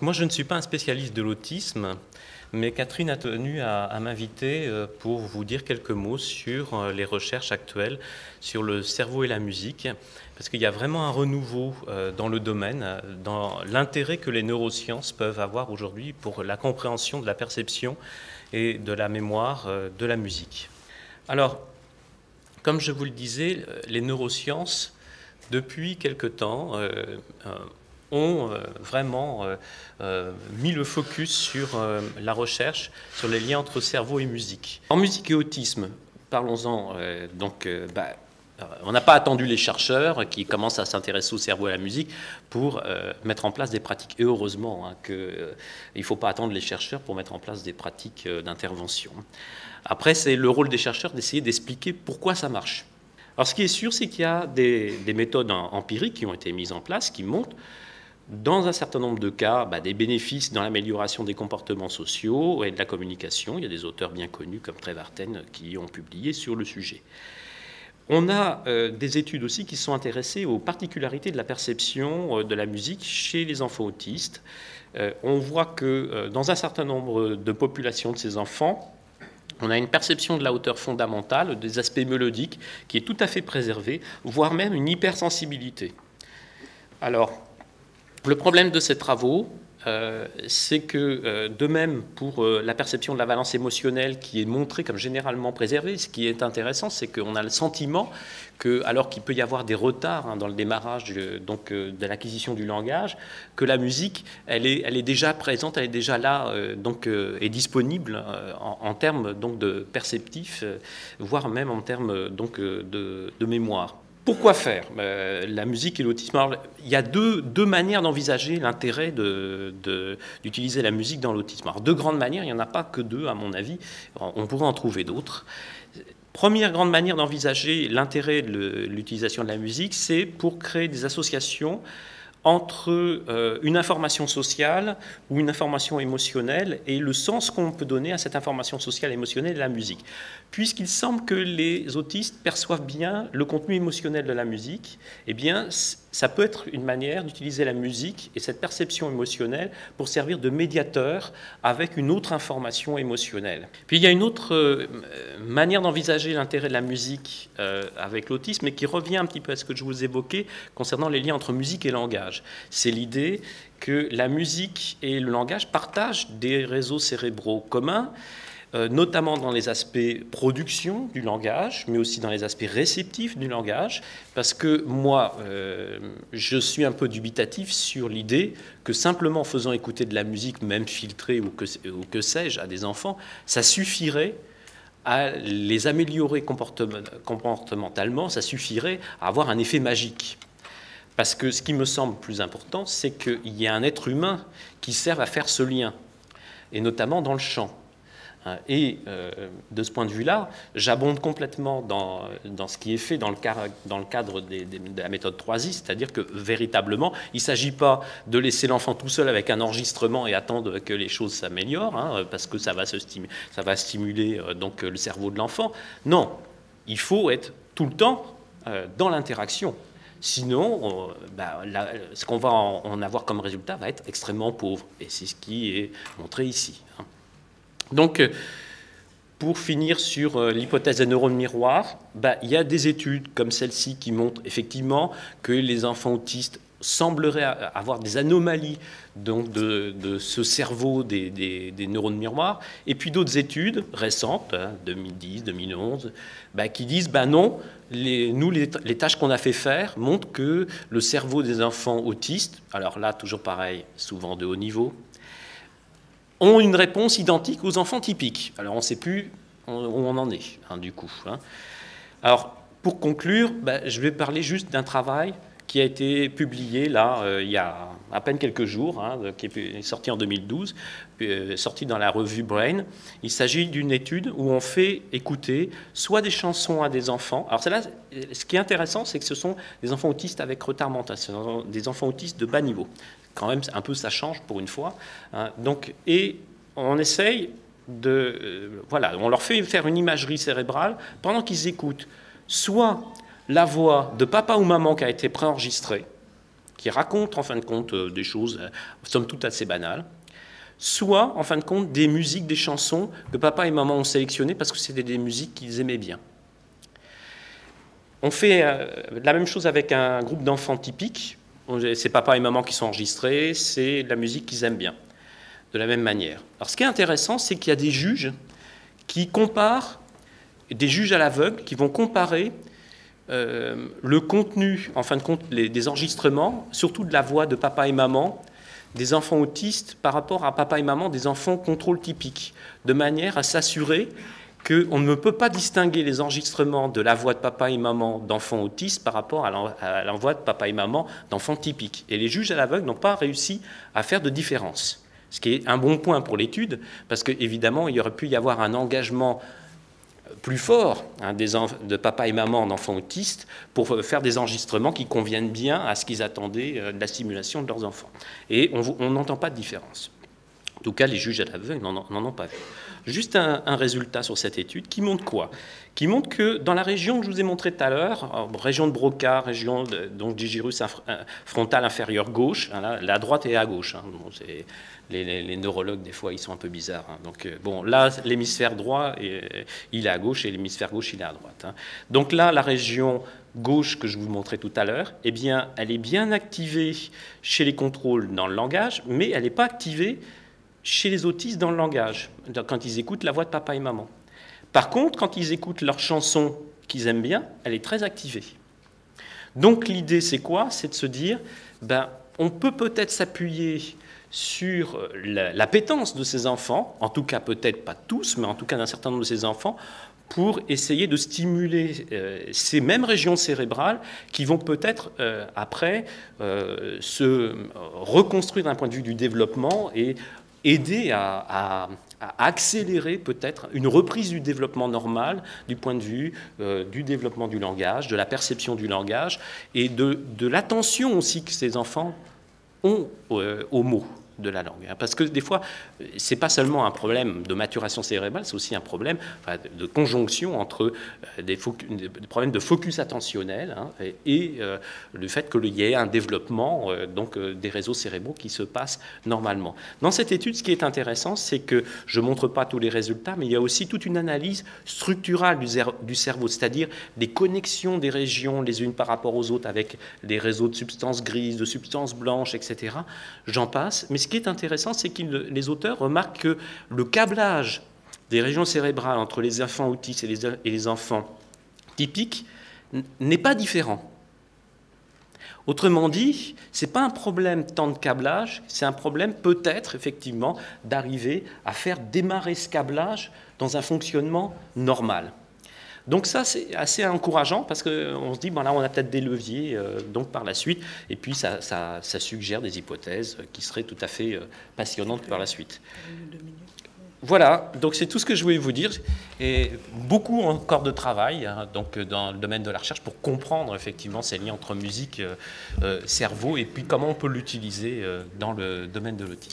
moi, je ne suis pas un spécialiste de l'autisme, mais Catherine a tenu à m'inviter pour vous dire quelques mots sur les recherches actuelles sur le cerveau et la musique, parce qu'il y a vraiment un renouveau dans le domaine, dans l'intérêt que les neurosciences peuvent avoir aujourd'hui pour la compréhension de la perception et de la mémoire de la musique. Alors, comme je vous le disais, les neurosciences, depuis quelque temps, ont vraiment mis le focus sur la recherche, sur les liens entre cerveau et musique. En musique et autisme, parlons-en. On n'a pas attendu les chercheurs qui commencent à s'intéresser au cerveau et à la musique pour mettre en place des pratiques. Et heureusement qu'il ne faut pas attendre les chercheurs pour mettre en place des pratiques d'intervention. Après, c'est le rôle des chercheurs d'essayer d'expliquer pourquoi ça marche. Alors, ce qui est sûr, c'est qu'il y a des méthodes empiriques qui ont été mises en place qui montrent, dans un certain nombre de cas, des bénéfices dans l'amélioration des comportements sociaux et de la communication. Il y a des auteurs bien connus comme Trevarten qui ont publié sur le sujet. On a des études aussi qui sont intéressées aux particularités de la perception de la musique chez les enfants autistes. On voit que dans un certain nombre de populations de ces enfants, on a une perception de la hauteur fondamentale, des aspects mélodiques, qui est tout à fait préservée, voire même une hypersensibilité. Alors, le problème de ces travaux, c'est que, de même pour la perception de la valence émotionnelle qui est montrée comme généralement préservée, ce qui est intéressant, c'est qu'on a le sentiment que, alors qu'il peut y avoir des retards dans le démarrage de l'acquisition du langage, que la musique, elle est déjà présente, elle est déjà là, est disponible en termes de perceptifs, voire même en termes de mémoire. Pourquoi faire la musique et l'autisme? Alors, il y a deux manières d'envisager l'intérêt d'utiliser la musique dans l'autisme. Alors, deux grandes manières, il n'y en a pas que deux, à mon avis. On pourrait en trouver d'autres. Première grande manière d'envisager l'intérêt de l'utilisation de la musique, c'est pour créer des associations entre une information sociale ou une information émotionnelle et le sens qu'on peut donner à cette information sociale et émotionnelle de la musique. Puisqu'il semble que les autistes perçoivent bien le contenu émotionnel de la musique, eh bien, ça peut être une manière d'utiliser la musique et cette perception émotionnelle pour servir de médiateur avec une autre information émotionnelle. Puis il y a une autre manière d'envisager l'intérêt de la musique avec l'autisme, et qui revient un petit peu à ce que je vous évoquais concernant les liens entre musique et langage. C'est l'idée que la musique et le langage partagent des réseaux cérébraux communs, notamment dans les aspects production du langage, mais aussi dans les aspects réceptifs du langage, parce que moi, je suis un peu dubitatif sur l'idée que simplement en faisant écouter de la musique, même filtrée ou que sais-je, à des enfants, ça suffirait à les améliorer comportementalement, ça suffirait à avoir un effet magique. Parce que ce qui me semble plus important, c'est qu'il y a un être humain qui serve à faire ce lien, et notamment dans le chant. Et de ce point de vue-là, j'abonde complètement dans ce qui est fait dans le cadre de la méthode 3I, c'est-à-dire que véritablement, il ne s'agit pas de laisser l'enfant tout seul avec un enregistrement et attendre que les choses s'améliorent, parce que ça va stimuler le cerveau de l'enfant. Non, il faut être tout le temps dans l'interaction. Sinon, ce qu'on va en avoir comme résultat va être extrêmement pauvre. Et c'est ce qui est montré ici. Donc, pour finir sur l'hypothèse des neurones miroirs, il y a des études comme celle-ci qui montrent effectivement que les enfants autistes sembleraient avoir des anomalies de ce cerveau des neurones miroirs, et puis d'autres études récentes, 2010, 2011, qui disent non, les tâches qu'on a fait faire montrent que le cerveau des enfants autistes, alors là toujours pareil, souvent de haut niveau, ont une réponse identique aux enfants typiques. Alors on ne sait plus où on en est, du coup. Alors pour conclure, je vais parler juste d'un travail qui a été publié là, il y a à peine quelques jours, qui est sorti en 2012, sorti dans la revue Brain. Il s'agit d'une étude où on fait écouter soit des chansons à des enfants. Alors celle-là, ce qui est intéressant, c'est que ce sont des enfants autistes avec retard mental, ce sont des enfants autistes de bas niveau. Quand même, un peu, ça change pour une fois. Et on essaye on leur fait faire une imagerie cérébrale pendant qu'ils écoutent soit la voix de papa ou maman qui a été préenregistrée, qui racontent en fin de compte des choses, somme toute assez banales, soit en fin de compte des musiques, des chansons que papa et maman ont sélectionnées parce que c'était des musiques qu'ils aimaient bien. On fait la même chose avec un groupe d'enfants typiques. C'est papa et maman qui sont enregistrés, c'est la musique qu'ils aiment bien, de la même manière. Alors ce qui est intéressant, c'est qu'il y a des juges qui comparent, des juges à l'aveugle, qui vont comparer le contenu, en fin de compte, des enregistrements, surtout de la voix de papa et maman, des enfants autistes par rapport à papa et maman des enfants contrôle typique, de manière à s'assurer qu'on ne peut pas distinguer les enregistrements de la voix de papa et maman d'enfants autistes par rapport à la voix de papa et maman d'enfants typiques. Et les juges à l'aveugle n'ont pas réussi à faire de différence. Ce qui est un bon point pour l'étude, parce qu'évidemment, il y aurait pu y avoir un engagement plus fort de papa et maman d'enfants autistes pour faire des enregistrements qui conviennent bien à ce qu'ils attendaient de la stimulation de leurs enfants. Et on n'entend pas de différence. En tout cas, les juges à l'aveugle n'en ont pas vu. Juste un résultat sur cette étude qui montre quoi? Qui montre que dans la région que je vous ai montrée tout à l'heure, région de Broca, région du gyrus frontal inférieur gauche, la droite est à gauche. Bon, les neurologues, des fois, ils sont un peu bizarres. Donc, bon, là, l'hémisphère droit, il est à gauche et l'hémisphère gauche, il est à droite. Donc là, la région gauche que je vous montrais tout à l'heure, eh bien, elle est bien activée chez les contrôles dans le langage, mais elle n'est pas activée chez les autistes dans le langage, quand ils écoutent la voix de papa et maman. Par contre, quand ils écoutent leur chanson qu'ils aiment bien, elle est très activée. Donc l'idée, c'est quoi? C'est de se dire, on peut peut-être s'appuyer sur l'appétence de ces enfants, en tout cas peut-être pas tous, mais en tout cas d'un certain nombre de ces enfants, pour essayer de stimuler ces mêmes régions cérébrales qui vont peut-être après se reconstruire d'un point de vue du développement et aider à accélérer peut-être une reprise du développement normal du point de vue du développement du langage, de la perception du langage et de l'attention aussi que ces enfants ont aux mots de la langue. Parce que des fois, ce n'est pas seulement un problème de maturation cérébrale, c'est aussi un problème de conjonction entre des problèmes de focus attentionnel et le fait qu'il y ait un développement des réseaux cérébraux qui se passent normalement. Dans cette étude, ce qui est intéressant, c'est que je ne montre pas tous les résultats, mais il y a aussi toute une analyse structurale du cerveau, c'est-à-dire des connexions des régions les unes par rapport aux autres avec des réseaux de substances grises, de substances blanches, etc. J'en passe. Mais ce qui est intéressant, c'est que les auteurs remarquent que le câblage des régions cérébrales entre les enfants autistes et les enfants typiques n'est pas différent. Autrement dit, ce n'est pas un problème tant de câblage, c'est un problème peut-être effectivement d'arriver à faire démarrer ce câblage dans un fonctionnement normal. Donc ça, c'est assez encourageant parce qu'on se dit, là, on a peut-être des leviers donc par la suite, et puis ça suggère des hypothèses qui seraient tout à fait passionnantes par la suite. Voilà, donc c'est tout ce que je voulais vous dire. Et beaucoup encore de travail donc dans le domaine de la recherche pour comprendre effectivement ces liens entre musique, cerveau, et puis comment on peut l'utiliser dans le domaine de l'autisme.